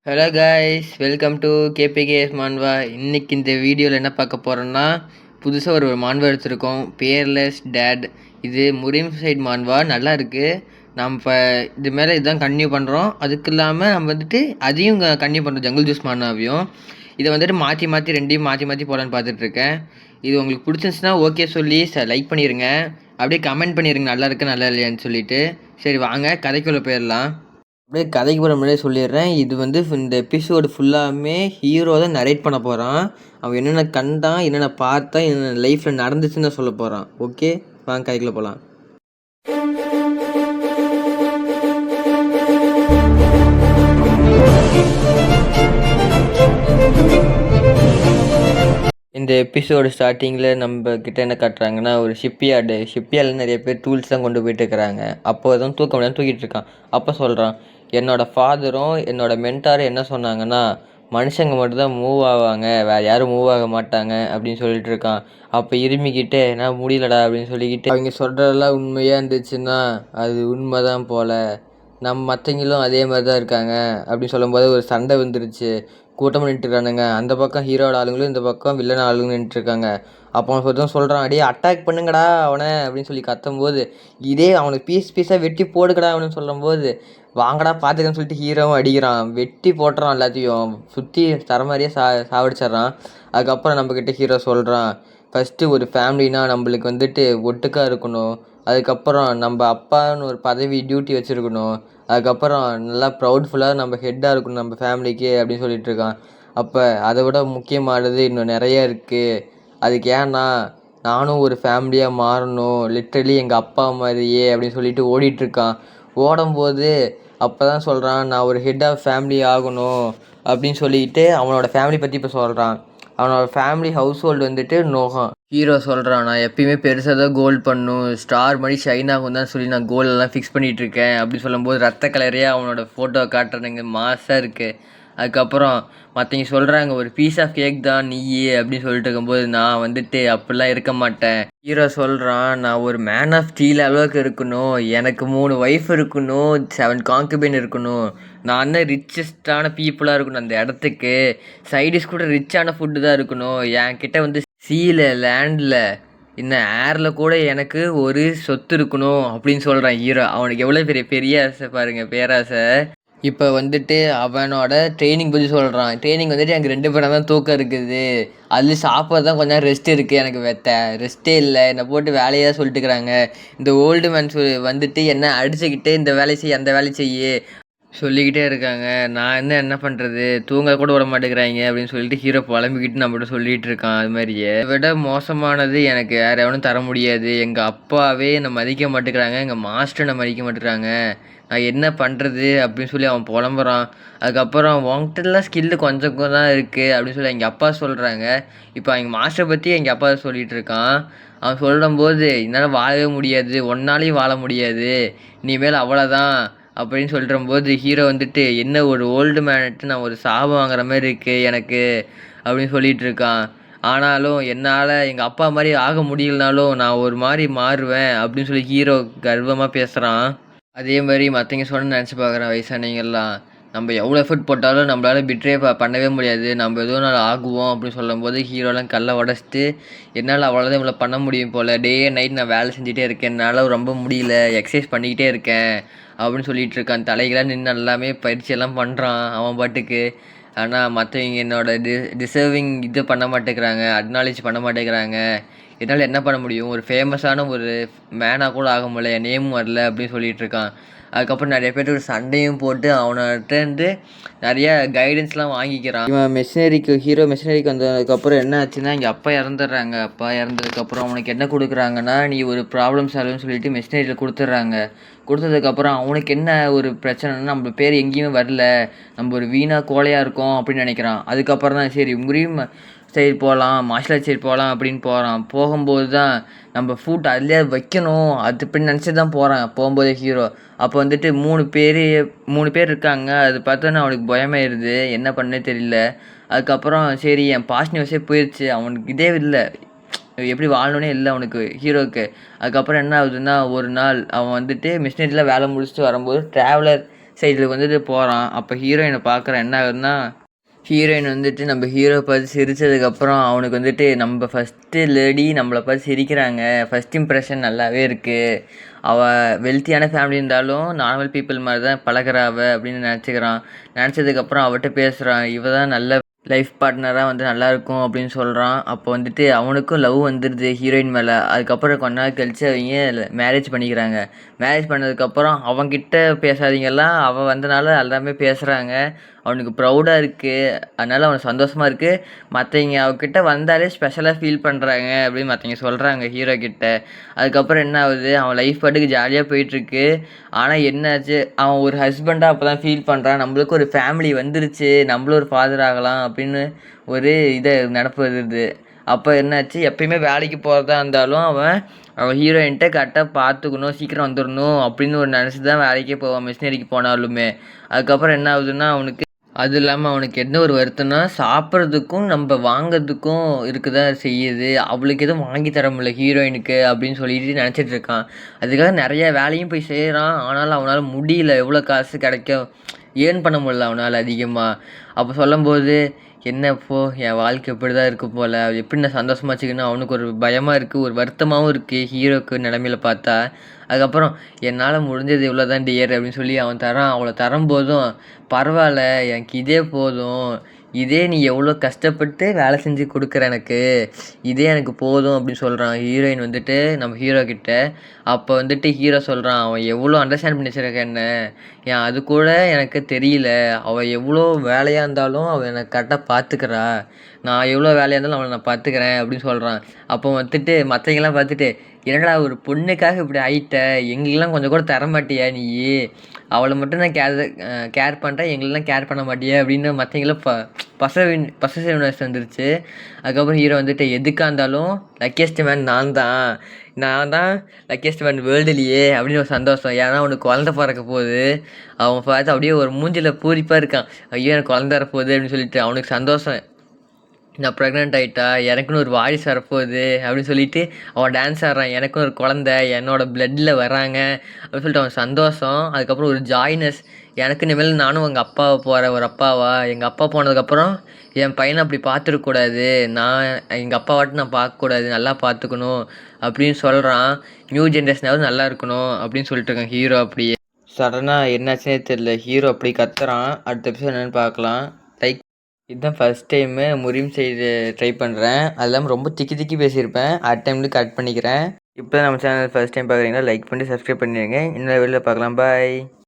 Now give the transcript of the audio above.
Hello guys, welcome to KPKS மான்வா. இன்றைக்கி இந்த வீடியோவில் என்ன பார்க்க போகிறோன்னா, புதுசாக ஒரு மான்வா எடுத்திருக்கோம். பேர்லெஸ் டேட். இது முரீம் சைட் மான்வா, நல்லா இருக்குது. நம்ம இப்போ இது மேலே இதுதான் கன்டினியூ பண்ணுறோம். அதுக்கு இல்லாமல் நம்ம வந்துட்டு அதையும் கன்டினியூ பண்ணுறோம், ஜங்குள் ஜூஸ் மான்வாவையும். இதை வந்துட்டு மாற்றி ரெண்டையும் மாற்றி போகலான்னு பார்த்துட்ருக்கேன். இது உங்களுக்கு பிடிச்சிருந்துச்சுன்னா ஓகே சொல்லி லைக் பண்ணிடுங்க. அப்படியே கமெண்ட் பண்ணிடுங்க நல்லா இருக்கு நல்லா இல்லையான்னு சொல்லிட்டு. சரி வாங்க கதைக்குள்ளே போயிடலாம். அப்படியே கதைக்கு போகிற முன்னாடியே சொல்லிடுறேன், இது வந்து இந்த எபிசோடு ஃபுல்லாமே ஹீரோ தான் நரேட் பண்ண போகிறான். அவன் என்னென்ன கண்டான், என்னென்ன பார்த்தான், என்னென்ன லைஃப்பில் நடந்துச்சுன்னு சொல்ல போகிறான். ஓகே வாங்க கதைக்குள்ளே போகலாம். இந்த எபிசோடு ஸ்டார்டிங்கில் நம்ம கிட்ட என்ன காட்டுறாங்கன்னா, ஒரு ஷிப்யார்டில் நிறைய பேர் டூல்ஸ் தான் கொண்டு போயிட்டு இருக்கிறாங்க. அப்போ தான் தூக்க முடியாமல் தூக்கிட்டு இருக்கான். அப்போ சொல்கிறான், என்னோடய ஃபாதரும் என்னோடய மென்டாரும் என்ன சொன்னாங்கன்னா, மனுஷங்க மட்டும்தான் மூவ் ஆவாங்க, வேறு யாரும் மூவ் ஆக மாட்டாங்க அப்படின்னு சொல்லிட்டு இருக்கான். அப்போ இருமிக்கிட்டே நான் முடியலடா அப்படின்னு சொல்லிக்கிட்டு, அவங்க சொல்கிறதெல்லாம் உண்மையாக இருந்துச்சுன்னா அது உண்மை தான் போல், நம்ம மற்றவங்களும் அதே மாதிரி தான் இருக்காங்க அப்படின்னு சொல்லும்போது ஒரு சண்டை வந்துருச்சு. கூட்டமாக நின்றுருக்கானுங்க. அந்த பக்கம் ஹீரோட ஆளுங்களும் இந்த பக்கம் வில்லன் ஆளுங்களும் நின்றுருக்காங்க. அப்போ அவன் சொல்கிறான், அடியே அட்டாக் பண்ணுங்கடா அவனை அப்படின்னு சொல்லி கத்தும்போது, இதே அவனுக்கு பீஸாக வெட்டி போடுக்கடா அவனு சொல்லும்போது, வாங்கடா பார்த்துக்கன்னு சொல்லிட்டு ஹீரோவும் அடிக்கிறான். வெட்டி போட்டுறான், எல்லாத்தையும் சுற்றி தர மாதிரியே சாவடிச்சிட்றான். அதுக்கப்புறம் நம்மக்கிட்ட ஹீரோ சொல்கிறான், ஃபஸ்ட்டு ஒரு ஃபேமிலினா நம்மளுக்கு வந்துட்டு ஒட்டுக்காக இருக்கணும். அதுக்கப்புறம் நம்ம அப்பான்னு ஒரு பதவி டியூட்டி வச்சுருக்கணும். அதுக்கப்புறம் நல்லா ப்ரௌட்ஃபுல்லாக நம்ம ஹெட்டாக இருக்கணும் நம்ம ஃபேமிலிக்கு அப்படின்னு சொல்லிட்டு இருக்கான். அப்போ அதை விட முக்கியமானது இன்னும் நிறைய இருக்குது. அதுக்கு ஏன்னா நானும் ஒரு ஃபேமிலியாக மாறணும், லிட்ரலி எங்கள் அப்பா மாதிரியே அப்படின்னு சொல்லிட்டு ஓடிட்டுருக்கான். ஓடும்போது அப்போ தான் சொல்கிறான், நான் ஒரு ஹெட் ஆஃப் ஃபேமிலி ஆகணும் அப்படின்னு சொல்லிட்டு அவனோட ஃபேமிலி பற்றி இப்போ சொல்கிறான். அவனோட ஃபேமிலி ஹவுஸ் ஹோல்டு வந்துட்டு நோகம். ஹீரோ சொல்கிறான், நான் எப்பயுமே பெருசாக தான் கோல் பண்ணும், ஸ்டார் மாதிரி ஷைன் ஆகும் தான் சொல்லி நான் கோலெல்லாம் ஃபிக்ஸ் பண்ணிகிட்ருக்கேன் அப்படின்னு சொல்லும்போது ரத்த கலரையாக அவனோட ஃபோட்டோ காட்டுறானுங்க, மாசாக இருக்குது. அதுக்கப்புறம் மற்றவங்க சொல்கிறாங்க, ஒரு பீஸ் ஆஃப் கேக் தான் நீ அப்படின்னு சொல்லிட்டு இருக்கும்போது நான் வந்துட்டு அப்படிலாம் இருக்க மாட்டேன். ஹீரோ சொல்கிறான், நான் ஒரு மேன் ஆஃப் ஸ்டீல் அளவுக்கு இருக்கணும், எனக்கு 3 ஒய்ஃப் இருக்கணும், 7 கான்குபைன் இருக்கணும், நான் தான் ரிச்சஸ்டான பீப்புளாக இருக்கணும், அந்த இடத்துக்கு சைடிஷ் கூட ரிச்சான ஃபுட்டு தான் இருக்கணும், என்கிட்ட வந்து சீல லேண்டில் இன்னும் ஏரில் கூட எனக்கு ஒரு சொத்து இருக்கணும் அப்படின்னு சொல்கிறான் ஹீரோ. அவனுக்கு எவ்வளோ பெரிய ஆசை பாருங்கள், பேராசை. இப்போ வந்துட்டு அவனோட ட்ரைனிங் பற்றி சொல்கிறான். ட்ரைனிங் வந்துட்டு எனக்கு 2 பேராக தான் தூக்கம் இருக்குது, அது சாப்பிட்றது தான் கொஞ்சம் ரெஸ்ட் இருக்குது, எனக்கு ரெஸ்ட்டே இல்லை, என்னை போட்டு வேலையாக சொல்லிட்டுக்கிறாங்க. இந்த ஓல்டு மேன்ஸ் வந்துட்டு என்ன அடிச்சுக்கிட்டு இந்த வேலை செய்ய அந்த வேலை செய்ய சொல்லிக்கிட்டே இருக்காங்க. நான் என்ன பண்ணுறது, தூங்க கூட விட மாட்டேங்கிறாங்க அப்படின்னு சொல்லிட்டு ஹீரோ புலம்பிக்கிட்டு நம்மகிட்ட சொல்லிகிட்டு இருக்கான். அது மாதிரியே விட மோசமானது எனக்கு வேறு எவனும் தர முடியாது, எங்கள் அப்பாவே என்னை மதிக்க மாட்டேங்கிறாங்க, எங்கள் மாஸ்டர் என்னை மதிக்க மாட்டேங்கிறாங்க, நான் என்ன பண்ணுறது அப்படின்னு சொல்லி அவன் புலம்புறான். அதுக்கப்புறம் உங்கள்கிட்டலாம் ஸ்கில்லு கொஞ்சம் தான் இருக்குது அப்படின்னு சொல்லி எங்கள் அப்பா சொல்கிறாங்க. இப்போ எங்கள் மாஸ்டரை பற்றி எங்கள் அப்பா சொல்லிகிட்டு இருக்கான். அவன் சொல்லும்போது, என்னால் வாழவே முடியாது, ஒன்னாலையும் வாழ முடியாது, இனிமேல் அவ்வளோதான் அப்படின்னு சொல்லும்போது ஹீரோ வந்துட்டு, என்ன ஒரு ஓல்டு மேன்ட்டு நான் ஒரு சாபம் வாங்குற மாதிரி இருக்குது எனக்கு அப்படின்னு சொல்லிகிட்டு இருக்கான். ஆனாலும் என்னால் எங்கள் அப்பா மாதிரி ஆக முடியலனாலும் நான் ஒரு மாதிரி மாறுவேன் அப்படின்னு சொல்லி ஹீரோ கர்வமாக பேசுகிறான். அதே மாதிரி மற்றவங்க சொன்ன நினச்சி பார்க்குறேன், வயசானவங்கெல்லாம் நம்ம எவ்வளோ எஃபர்ட் போட்டாலும் நம்மளால் பிட்ரே பண்ணவே முடியாது, நம்ம எதுவும் நாள் ஆகுவோம் அப்படின்னு சொல்லும்போது ஹீரோலாம் கல்லை உடச்சிட்டு, என்னால் அவ்வளோதான் இவ்வளோ பண்ண முடியும் போல், டே அண்ட் நைட் நான் வேலை செஞ்சுட்டே இருக்கேன், என்னால் ரொம்ப முடியல, எக்ஸசைஸ் பண்ணிக்கிட்டே இருக்கேன் அப்படின்னு சொல்லிகிட்டு இருக்கான். தலைகளாக நின்று எல்லாமே பயிற்சியெல்லாம் பண்ணுறான் அவன் பாட்டுக்கு. ஆனால் மற்றவங்க என்னோட டிசர்விங் இது பண்ண மாட்டேங்கிறாங்க, அக்னாலேஜ் பண்ண மாட்டேங்கிறாங்க, என்னால் என்ன பண்ண முடியும், ஒரு ஃபேமஸான ஒரு மேனாக கூட ஆக முடியல, என் நேமும் வரல அப்படின்னு சொல்லிகிட்டு இருக்கான். அதுக்கப்புறம் நிறைய பேர் ஒரு சண்டையும் போட்டு அவன்கிட்டேருந்து நிறைய கைடன்ஸ்லாம் வாங்கிக்கிறான். இவன் ஹீரோ மெஷினரிக்கு வந்ததுக்கப்புறம் என்ன ஆச்சுன்னா, இங்கே அப்பா இறந்துடுறாங்க. அப்பா இறந்ததுக்கப்புறம் அவனுக்கு என்ன கொடுக்குறாங்கன்னா, நீ ஒரு ப்ராப்ளம் சால்வ்னு சொல்லிட்டு மெஷினரியில் கொடுத்துட்றாங்க. கொடுத்ததுக்கப்புறம் அவனுக்கு என்ன ஒரு பிரச்சனைனா, நம்ம பேர் எங்கேயுமே வரல, நம்ம ஒரு வீணாக கோலையாக இருக்கோம் அப்படின்னு நினைக்கிறான். அதுக்கப்புறம் தான் சரி முறியும் சைடு போகலாம், மார்ஷல் ஆர்ட்ஸ் சைடு போகலாம் அப்படின்னு போகிறான். போகும்போது தான் நம்ம ஃபுட் அதிலே வைக்கணும் அது இப்படி நினச்சி தான் போகிறான் போகும்போதே ஹீரோ. அப்போ வந்துட்டு 3 பேர் இருக்காங்க. அது பார்த்தோன்னே அவனுக்கு பயமாயிருது, என்ன பண்ணே தெரியல. அதுக்கப்புறம் சரி என் பாசிட்டிவ்ஸே போயிடுச்சு, அவனுக்கு இதே இல்லை, எப்படி வாழணுன்னே இல்லை அவனுக்கு ஹீரோவுக்கு. அதுக்கப்புறம் என்ன ஆகுதுன்னா, ஒரு நாள் அவன் வந்துட்டு மிஷினரியில் வேலை முடிச்சுட்டு வரும்போது ட்ராவலர் சைடில் வந்துட்டு போகிறான். அப்போ ஹீரோயினை பார்க்குறான். என்ன ஆகுதுன்னா, ஹீரோயின் வந்துட்டு நம்ம ஹீரோ பார்த்து சிரித்ததுக்கப்புறம் அவனுக்கு வந்துட்டு நம்ம ஃபஸ்ட்டு லேடி நம்மளை பார்த்து சிரிக்கிறாங்க, ஃபஸ்ட் இம்ப்ரெஷன் நல்லாவே இருக்குது, அவள் வெல்த்தியான ஃபேமிலி இருந்தாலும் நார்மல் பீப்புள் மாதிரி தான் பழகிறா அப்படின்னு நினச்சிக்கிறான். நினச்சதுக்கப்புறம் அவட்ட பேசுகிறான். இவ தான் நல்ல லைஃப் பார்ட்னராக வந்து நல்லாயிருக்கும் அப்படின்னு சொல்கிறான். அப்போ வந்துட்டு அவனுக்கும் லவ் வந்துடுது ஹீரோயின் மேலே. அதுக்கப்புறம் கொஞ்ச நாள் கழித்து அவங்க மேரேஜ் பண்ணிக்கிறாங்க. மேரேஜ் பண்ணதுக்கப்புறம் அவன்கிட்ட பேசாதீங்கெல்லாம் அவள் வந்தனால எல்லாமே பேசுகிறாங்க. அவனுக்கு ப்ரௌடாக இருக்குது, அதனால் அவனுக்கு சந்தோஷமாக இருக்குது. மற்றவங்க அவகிட்ட வந்தாலே ஸ்பெஷலாக ஃபீல் பண்ணுறாங்க அப்படின்னு மற்றவங்க சொல்கிறாங்க ஹீரோ கிட்ட. அதுக்கப்புறம் என்ன ஆகுது, அவன் லைஃப் பாட்டுக்கு ஜாலியாக போயிட்டுருக்கு. ஆனால் என்னாச்சு, அவன் ஒரு ஹஸ்பண்டாக அப்போ தான் ஃபீல் பண்ணுறான். நம்மளுக்கு ஒரு ஃபேமிலி வந்துருச்சு, நம்மளும் ஒரு ஃபாதர் ஆகலாம் அப்படின்னு ஒரு இதை நினப்பு வருது. அப்போ என்னாச்சு, எப்பயுமே வேலைக்கு போகிறதா இருந்தாலும் அவன் ஹீரோயின்கிட்ட கரெக்டாக பார்த்துக்கணும், சீக்கிரம் வந்துடணும் அப்படின்னு ஒரு நினச்சி தான் வேலைக்கே போவான், மிஷினரிக்கு போனாலுமே. அதுக்கப்புறம் என்ன ஆகுதுன்னா, அவனுக்கு அது இல்லாமல் அவனுக்கு என்ன ஒரு வருத்தம்னா, சாப்பிட்றதுக்கும் நம்ம வாங்கிறதுக்கும் இருக்குதான் செய்யுது. அவளுக்கு எதுவும் வாங்கி தர முடியல ஹீரோயினுக்கு அப்படின்னு சொல்லிட்டு நினச்சிட்டு இருக்கான். அதுக்காக நிறைய வேலையும் போய் செய்கிறான். ஆனாலும் அவனால் முடியல, எவ்வளோ காசு கிடைக்கும் ஏர்ன் பண்ண முடியல அவனால் அதிகமாக. அப்போ சொல்லும்போது, என்ன இப்போ என் வாழ்க்கை இப்படி தான் இருக்குது போல், எப்படி நான் சந்தோஷமாக வச்சுக்கணும் அவனுக்கு ஒரு பயமாக இருக்குது, ஒரு வருத்தமாகவும் இருக்குது ஹீரோக்கு நிலமையில பார்த்தா. அதுக்கப்புறம் என்னால் முடிஞ்சது இவ்வளோ தான் டியர் அப்படின்னு சொல்லி அவன் தரான். அவளை தரும்போதும், பரவாயில்ல எனக்கு இதே போதும், இதே நீ எவ்வளோ கஷ்டப்பட்டு வேலை செஞ்சு கொடுக்குற எனக்கு, இதே எனக்கு போதும் அப்படின்னு சொல்கிறான் ஹீரோயின் வந்துட்டு நம்ம ஹீரோ கிட்ட. அப்போ வந்துட்டு ஹீரோ சொல்கிறான், அவன் எவ்வளோ அண்டர்ஸ்டாண்ட் பண்ணி வச்சிருக்க என்ன, ஏன் அது கூட எனக்கு தெரியல, அவள் எவ்வளோ வேலையாக இருந்தாலும் அவள் எனக்கு கரெக்டாக பார்த்துக்கிறா, நான் எவ்வளோ வேலையாக இருந்தாலும் அவளை நான் பார்த்துக்கிறேன் அப்படின்னு சொல்கிறான். அப்போ வந்துட்டு மற்றவங்கெல்லாம் பார்த்துட்டு, என்னடா ஒரு பொண்ணுக்காக இப்படி ஆயிட்ட, எங்களுக்கெல்லாம் கொஞ்சம் கூட தர மாட்டியா நீ, அவளை மட்டும் நான் கேர் பண்ணுறேன், எங்களெலாம் கேர் பண்ண மாட்டியா அப்படின்னு மற்றவங்களாம் பசசிவ்னஸ் வந்துருச்சு. அதுக்கப்புறம் ஹீரோ வந்துட்டு, எதுக்காக இருந்தாலும் லக்கியஸ்ட் மேன் நான் தான் லக்கியஸ்ட் மேன் வேர்ல்டுலேயே அப்படின்னு ஒரு சந்தோஷம். ஏன்னா அவனுக்கு குழந்த பிறக்க போகுது. அவன் பார்த்து அப்படியே ஒரு மூஞ்சில் பூரிப்பாக இருக்கான், ஐயோ எனக்கு குழந்த வரப்போகுது அப்படின்னு சொல்லிட்டு அவனுக்கு சந்தோஷம். நான் ப்ரெக்னென்ட் ஆகிட்டா, எனக்குன்னு ஒரு வாரிசு வரப்போகுது அப்படின்னு சொல்லிட்டு அவன் டான்ஸ் ஆடுறான், எனக்கும் ஒரு குழந்த என்னோடய பிளட்டில் வராங்க அப்படின்னு சொல்லிட்டு அவன் சந்தோஷம். அதுக்கப்புறம் ஒரு ஜாய்னஸ், எனக்கு இனிமேல் நானும் எங்கள் அப்பாவை போகிறேன், ஒரு அப்பாவா, எங்கள் அப்பா போனதுக்கப்புறம் என் பையனை அப்படி பார்த்துருக்கூடாது, நான் எங்கள் அப்பாவாட்டு நான் பார்க்கக்கூடாது, நல்லா பார்த்துக்கணும் அப்படின்னு சொல்கிறான். நியூ ஜென்ரேஷனாவது நல்லா இருக்கணும் அப்படின்னு சொல்லிட்டு இருக்கான் ஹீரோ. அப்படியே சடனாக என்னாச்சுன்னே தெரியல, ஹீரோ அப்படி கத்துறான். அடுத்த எபிசோட் என்னென்னு பார்க்கலாம். லைக் இதுதான் ஃபஸ்ட் டைமு முரியும் செய்து ட்ரை பண்ணுறேன். அது இல்லாமல் ரொம்ப திக்கி பேசியிருப்பேன், அடுத்த டைம்ல கட் பண்ணிக்கிறேன். இப்போ நம்ம சேனல் ஃபஸ்ட் டைம் பார்க்குறீங்கன்னா லைக் பண்ணி சப்ஸ்கிரைப் பண்ணிடுங்க. இன்னொரு வெளியில் பார்க்கலாம். பாய்.